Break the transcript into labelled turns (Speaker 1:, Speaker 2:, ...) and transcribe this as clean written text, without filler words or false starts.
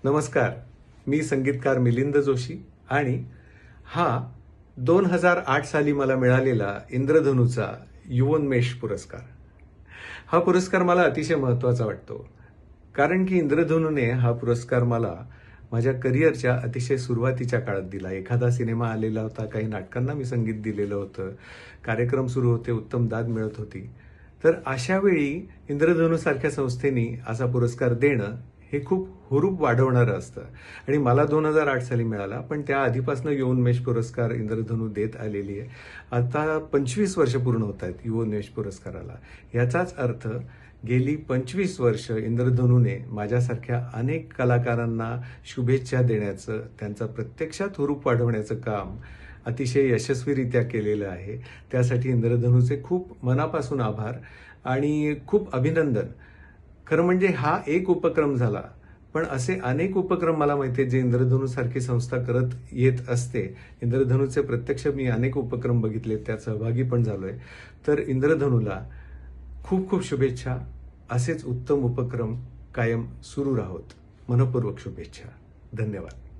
Speaker 1: नमस्कार, मी संगीतकार मिलिंद जोशी आणि हा 2008 साली मला मिळालेला इंद्रधनुचा युवोन्मेष पुरस्कार. हा पुरस्कार मला अतिशय महत्त्वाचा वाटतो. कारण की इंद्रधनुने हा पुरस्कार मला माझ्या करिअरच्या अतिशय सुरुवातीच्या काळात दिला. एखादा सिनेमा आलेला होता, काही नाटकांना मी संगीत दिलेलं होतं, कार्यक्रम सुरू होते, उत्तम दाद मिळत होती. तर अशा वेळी इंद्रधनुसारख्या संस्थेनी असा पुरस्कार देणं हे खूप हुरूप वाढवणारं असतं आणि मला 2008 साली मिळाला, पण त्या आधीपासून युवोन्मेष पुरस्कार इंद्रधनू देत आलेली आहे. आता 25 वर्ष पूर्ण होत आहेत युवोन्मेष पुरस्काराला. याचाच अर्थ गेली 25 वर्ष इंद्रधनूने माझ्यासारख्या अनेक कलाकारांना शुभेच्छा देण्याचं, त्यांचा प्रत्यक्षात हुरूप वाढवण्याचं काम अतिशय यशस्वीरित्या केलेलं आहे. त्यासाठी इंद्रधनूचे खूप मनापासून आभार आणि खूप अभिनंदन. खरं म्हणजे हा एक उपक्रम झाला, पण असे अनेक उपक्रम मला माहिती आहेत जे इंद्रधनूसारखी संस्था करत येत असते. इंद्रधनूचे प्रत्यक्ष मी अनेक उपक्रम बघितले, त्यात सहभागी पण झालोय. तर इंद्रधनूला खूप खूप शुभेच्छा. असेच उत्तम उपक्रम कायम सुरू राहोत. मनःपूर्वक शुभेच्छा. धन्यवाद.